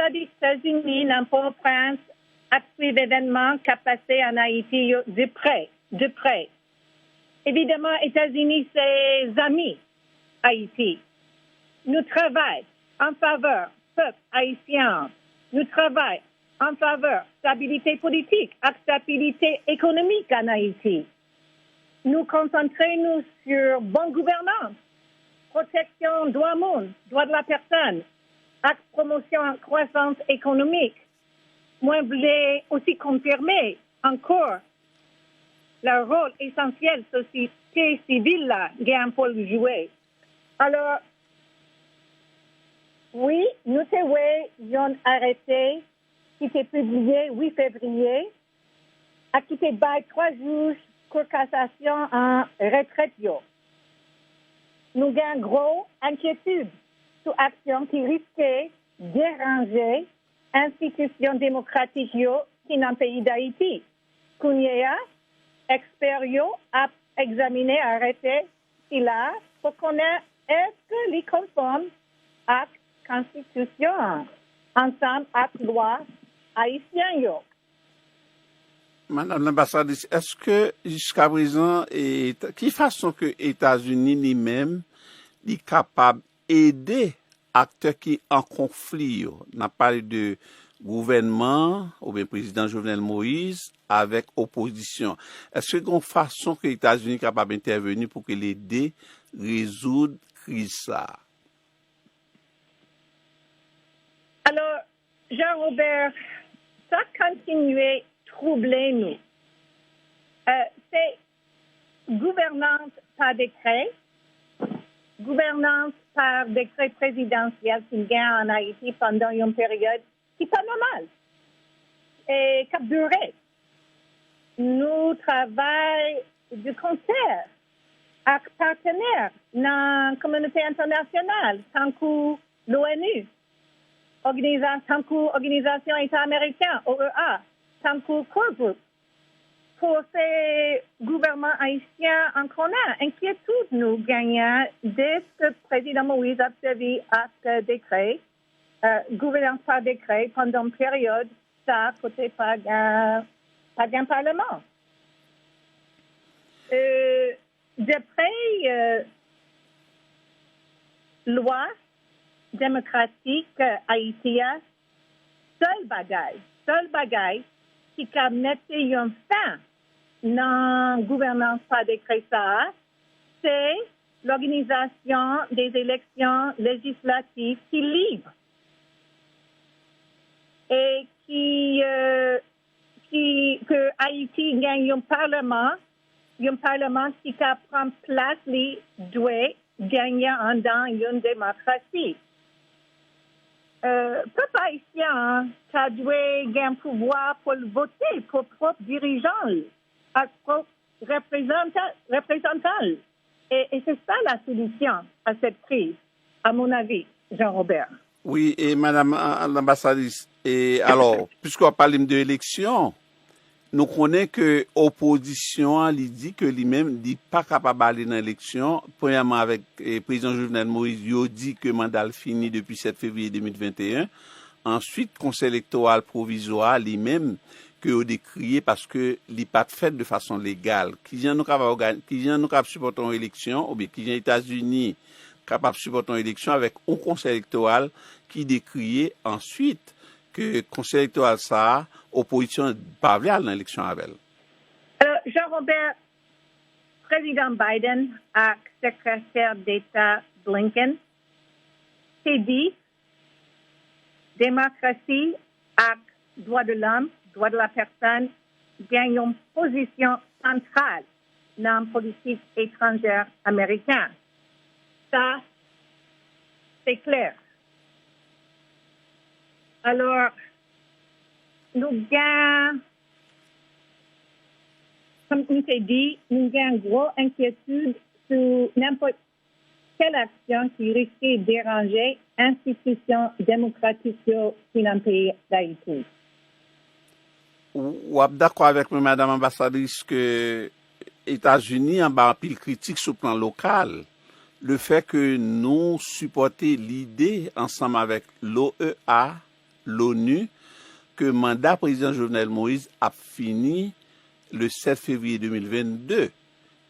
l'ambassade des États-Unis dans Port-au-Prince a suivi l'événement qui a passé en Haïti de près. Évidemment, les États-Unis, c'est amis Haïti. Nous travaillons en faveur du peuple haïtien. Nous travaillons en faveur de stabilité politique et stabilité économique en Haïti. Nous concentrons sur bonne gouvernance, protection droits humains, droits de la personne, et promotion en croissance économique. Moi, je voulais aussi confirmer encore le rôle essentiel de la société civile là, gagne pour le jouer. Alors, oui, nous avons arrêté qui était publié 8 février, à qui était bail 3 juges pour cassation en retraite. Nous avons gros inquiétude sur action qui risquait de déranger institutions démocratiques qui sont dans le pays d'Haïti. Kounia, experts a examiné, arrêté, là, pour connaître est-ce que les conformes à la Constitution, ensemble avec la loi haïtienne. Madame l'ambassadrice, est-ce que jusqu'à présent, qui façon que les États-Unis lui-même sont capables d'aider acteurs qui en conflit? On a parlé de gouvernement ou bien président Jovenel Moïse avec opposition. Est-ce qu'il y a une façon que les États-Unis sont capables d'intervenir pour que l'aider résoudre la crise? Alors, Jean-Robert, ça continue à troubler nous. C'est gouvernance par décret, gouvernance par décret présidentiel qui gagne en Haïti pendant une période qui n'est pas normale et qui a duré. Nous travaillons de concert avec partenaires dans la communauté internationale, tant que l'ONU, tant que l'Organisation État américain, OEA, tant que Core Group, pour ces gouvernements haïtiens en connaît. Inquiétude nous gagnons dès que le président Moïse a servi à ce décret, gouvernance par décret, pendant une période, ça côté pas un parlement. D'après loi démocratique haïtienne, seul bagage qui a mis une fin dans la gouvernance par décret ça, c'est l'organisation des élections législatives qui est libre et que Haïti gagne un parlement qui prend place les doit gagner dans une démocratie. Peuple haïtien a dû gagner un pouvoir pour voter pour propre dirigeant, propre représentant. Et c'est ça la solution à cette crise, à mon avis, Jean-Robert. Oui, et Madame l'ambassadrice, et alors, puisqu'on parle de l'élection, nous connaissons que l'opposition dit que lui-même n'est pas capable d'aller dans l'élection. Premièrement, avec le président Jovenel Moïse, il dit que le mandat fini depuis 7 février 2021. Ensuite, le conseil électoral provisoire, lui-même, que il décrié parce que il n'est pas fait de façon légale. Qui vient nous capable supporter une élection, ou bien qui vient aux États-Unis capable de supporter une élection avec un conseil électoral qui décrié ensuite que le conseil électoral ça, opposition pas dans l'élection avec. Alors, Jean-Robert, président Biden et secrétaire d'État Blinken, c'est dit, démocratie et droits de l'homme, droits de la personne, gagnent une position centrale dans la politique étrangère américaine. Ça, c'est clair. Alors, nous gagnons, comme on s'est dit, nous gagnons une grosse inquiétude sur n'importe quelle action qui risquait de déranger l'institution démocratique dans le pays d'Haïti. Ou êtes d'accord avec moi, Madame l'ambassadrice, que les États-Unis ont un pile critique sur le plan local. Le fait que nous supportions l'idée ensemble avec l'OEA l'ONU que mandat président Jovenel Moïse a fini le 7 février 2022.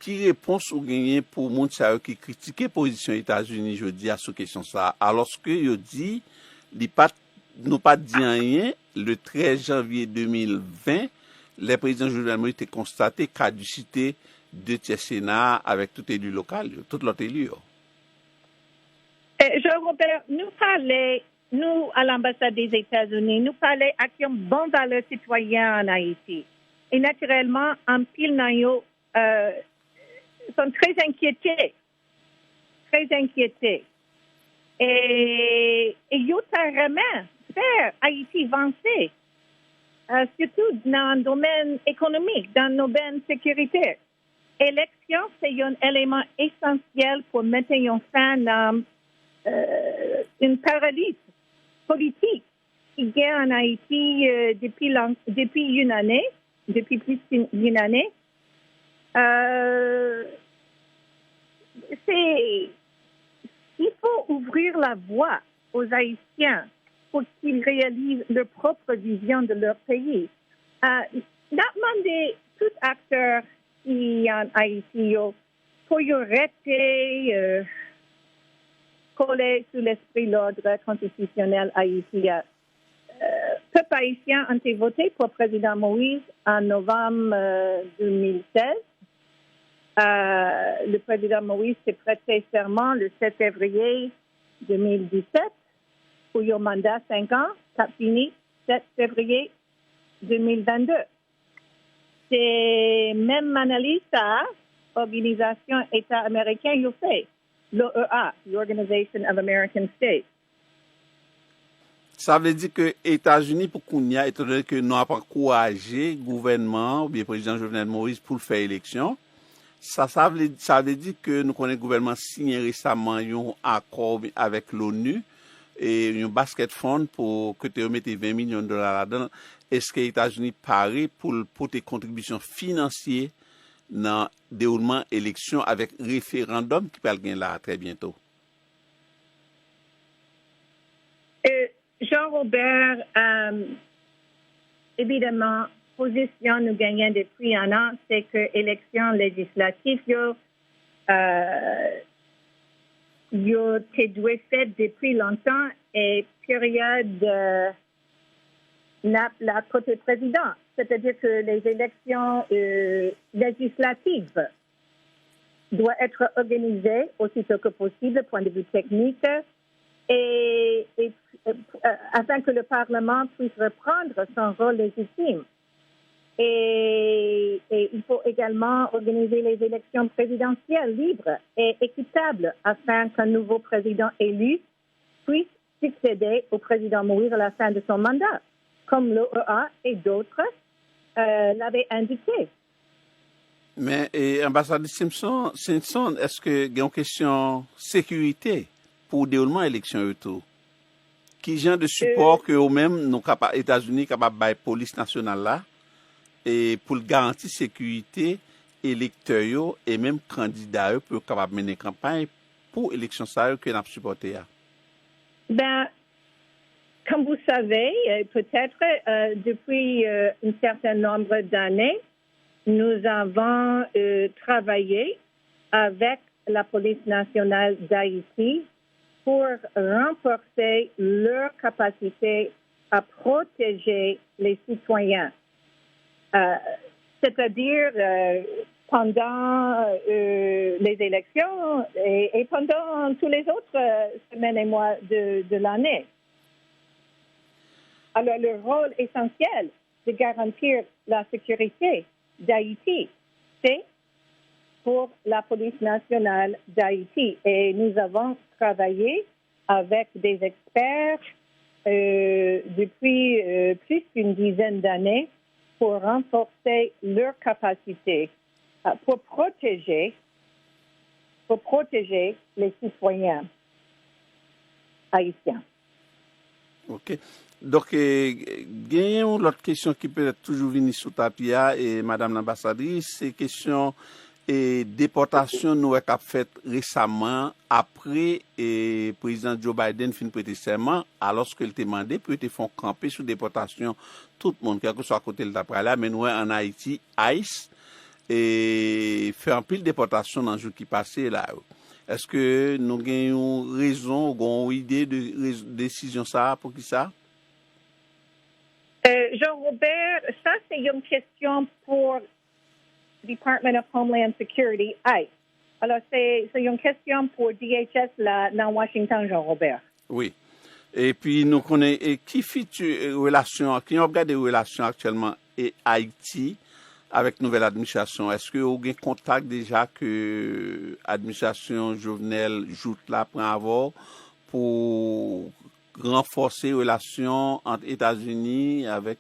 Qui réponse ou gagné pour moun sa qui critiquait position États-Unis jeudi à cette question ça alors que yo dit li pas nous pas dit rien le 13 janvier 2020 le président Jovenel Moïse a constaté caducité de Sénat avec tout élu local tout l'autre élu. Jean-Robert, nous à l'ambassade des États-Unis, nous parlons à qui ont bon valeur citoyen en Haïti. Et naturellement, en pile nayo sont très inquiétés. Et ils ont vraiment faire Haïti avancer, surtout dans le domaine économique, dans le domaine sécuritaire. L'élection, c'est un élément essentiel pour maintenir fin à une paralysie politique qui est en Haïti depuis une année, depuis plus d'une année. Il faut ouvrir la voie aux Haïtiens pour qu'ils réalisent leur propre vision de leur pays. Demander tout acteur qui en Haïti pour y arrêter coller sous l'esprit l'ordre constitutionnel haïtien. Peuple haïtien a été voté pour président Moïse en novembre 2016. Le président Moïse s'est prêté serment le 7 février 2017 pour un mandat 5 ans, qui a fini 7 février 2022. C'est même analyse à l'Organisation État américain, il fait. L'OEA, l'Organization of American States. Ça veut dire que les États-Unis, pour qu'on y a, étant donné que nous avons encouragé le gouvernement, ou bien le président Jovenel Moïse, pour faire élection, ça veut dire que nous connaissons le gouvernement signé récemment un accord avec l'ONU et un basket fund pour que tu mettes 20 millions de dollars là-dedans. Est-ce que les États-Unis paraît pour tes contributions financières dans le déroulement élection avec référendum qui va gagner là très bientôt? Jean-Robert, évidemment, position nous gagnons depuis un an, c'est que l'élection législative, yo été faite depuis longtemps et période la côté président. C'est-à-dire que les élections législatives doivent être organisées aussitôt que possible, point de vue technique, et afin que le Parlement puisse reprendre son rôle légitime. Et il faut également organiser les élections présidentielles libres et équitables afin qu'un nouveau président élu puisse succéder au président Moïse à la fin de son mandat, comme l'OEA et d'autres l'avaient indiqué. Mais, ambassadeur Simpson, est-ce que il y a une question de sécurité pour le déroulement de l'élection et tout? Qui genre de support que eux-mêmes, nous États-Unis, capables de la police nationale là, et pour garantir la sécurité électorale et même candidats pour capable mener campagne pour l'élection ça que nous avons supporté? Ben, comme vous savez, peut-être depuis un certain nombre d'années, nous avons travaillé avec la police nationale d'Haïti pour renforcer leur capacité à protéger les citoyens. C'est-à-dire pendant les élections et pendant tous les autres semaines et mois de l'année. Alors, le rôle essentiel de garantir la sécurité d'Haïti, c'est pour la police nationale d'Haïti. Et nous avons travaillé avec des experts depuis plus d'une dizaine d'années pour renforcer leur capacité pour protéger les citoyens haïtiens. OK. Donc, il y a une autre question qui peut être toujours venue sous tapis, et Madame l'ambassadrice, c'est question et déportation nous a fait récemment après et président Joe Biden fin prêter serment alors qu'il était demandé pour te font camper sous déportation tout le monde quel que soit côté le d'après là mais nous en Haïti ICE et fait un pile déportation dans le jour qui passé là. Est-ce que nous avons raison ou une idée de décision ça pour qui ça? Jean-Robert, ça c'est une question pour Department of Homeland Security, ICE. Alors, c'est une question pour DHS là, dans Washington, Jean-Robert. Oui. Et puis, nous connaissons, qui fait relation, qui regarde des relations actuellement et Haïti avec nouvelle administration? Est-ce que vous avez contact déjà que l'administration Jovenel Joute là prend avoir pour renforcer les relations entre États-Unis avec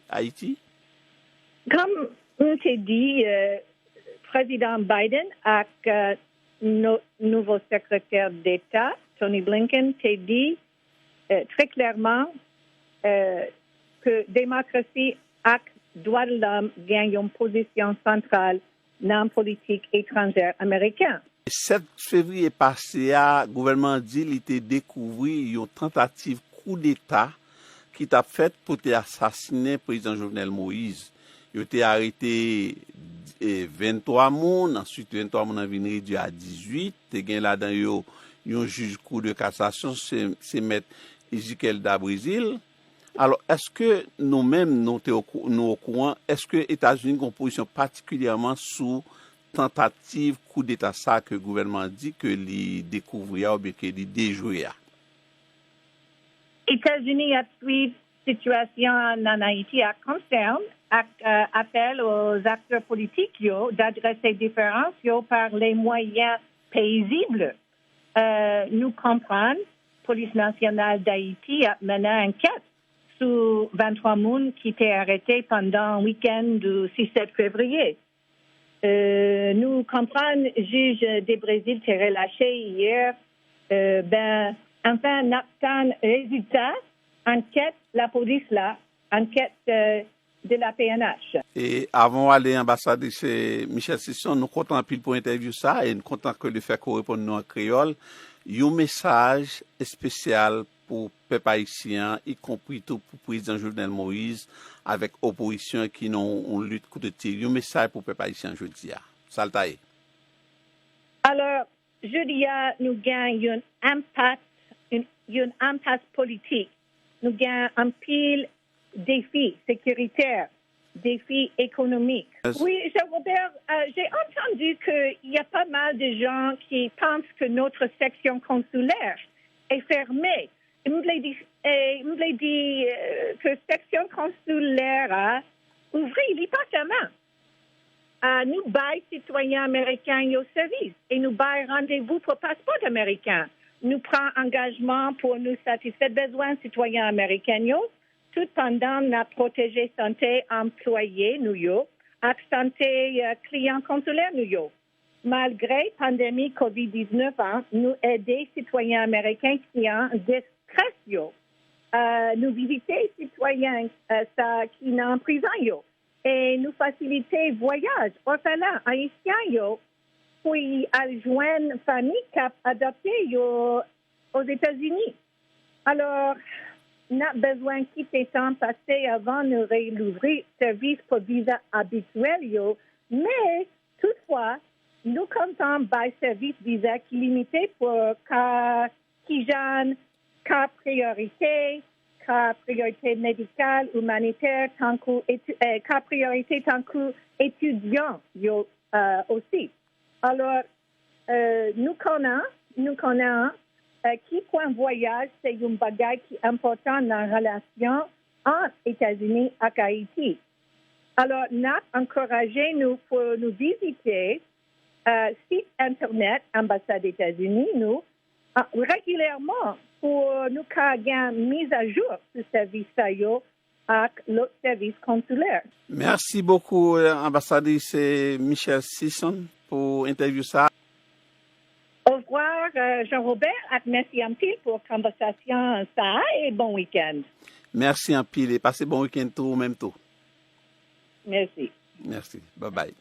Haïti? Comme on t'a dit, président Biden avec notre nouveau secrétaire d'État, Tony Blinken, t'a dit très clairement que démocratie et droits de l'homme gagnent une position centrale dans la politique étrangère américaine. 7 février passé, le gouvernement dit qu'il était découvert une tentative coup d'État qui t'a fait pour assassiner le président Jovenel Moïse. Il a été arrêté 23 personnes, ensuite 23 personnes ont été réduits à 18. Il y a là-dedans un juge cour de cassation, c'est M. Ezequiel da Brésil. Alors, est-ce que nous-mêmes, nous au courant, est-ce que les États-Unis ont une position particulièrement sous tentative coup d'État ça que le gouvernement dit que les découvrir ou bien que les déjouer? Les États-Unis ont suivi la situation en Haïti à concerne, appel aux acteurs politiques d'adresser différences par les moyens paisibles. Nous comprenons, la police nationale d'Haïti a mené une enquête sur 23 personnes qui étaient arrêtées pendant le week-end du 6-7 février. Nous comprenons, le juge du Brésil s'est relâché hier. Enfin, notre résultat, enquête, la police là, enquête de la PNH. Et avant d'aller à l'ambassade, c'est Michel Sisson, nous comptons pile pour interview ça et nous comptons que le fait qu'on réponde nous en créole. Un message spécial pour les peuples haïtiens, y compris tout pour le président Jovenel Moïse, avec l'opposition qui ont une lutte coup de tir. Un message pour les peuples haïtiens, je dis. Saltaï. Alors, je dis, nous gagnons une impasse politique. Nous gagnons un pile défis sécuritaires, défis économiques. Oui, Jean-Robert, j'ai entendu qu'il y a pas mal de gens qui pensent que notre section consulaire est fermée. Et nous l'ai dit que section consulaire ouvre l'hypothèse. Nous baillons citoyens américains au service et nous baillons rendez-vous pour passeport américain. Nous prenons engagement pour nous satisfaire des besoins citoyens américains tout pendant la protéger santé employés nous et santé clients consulaires nous. Malgré la pandémie COVID-19, nous aidons citoyens américains qui ont des stress. Nous visitons citoyens qui sont en prison et nous facilitons voyages orphelins haïtiens pour y joindre une famille qui a adopté aux États-Unis. Alors, nous avons besoin de quitter le temps passé avant de réouvrir le service pour visa habituel, mais toutefois, nous comptons par service visa qui est limité pour qui jeunes, cas priorité médicale, humanitaire, cas priorité tant qu'étudiants aussi. Alors, nous connaissons qui point voyage, c'est un bagage qui est important dans la relation entre États-Unis et Haïti. Alors, nous encouragé nous pour nous visiter site Internet, ambassade des États-Unis, nous, régulièrement pour nous faire mise à jour ce service-là avec l'autre service consulaire. Merci beaucoup, ambassadrice Michel Sisson, pour l'interview ça. Au revoir, Jean-Robert, et merci un peu pour la conversation ça et bon week-end. Merci un peu et passez bon week-end tout, même tout. Merci. Merci. Bye-bye.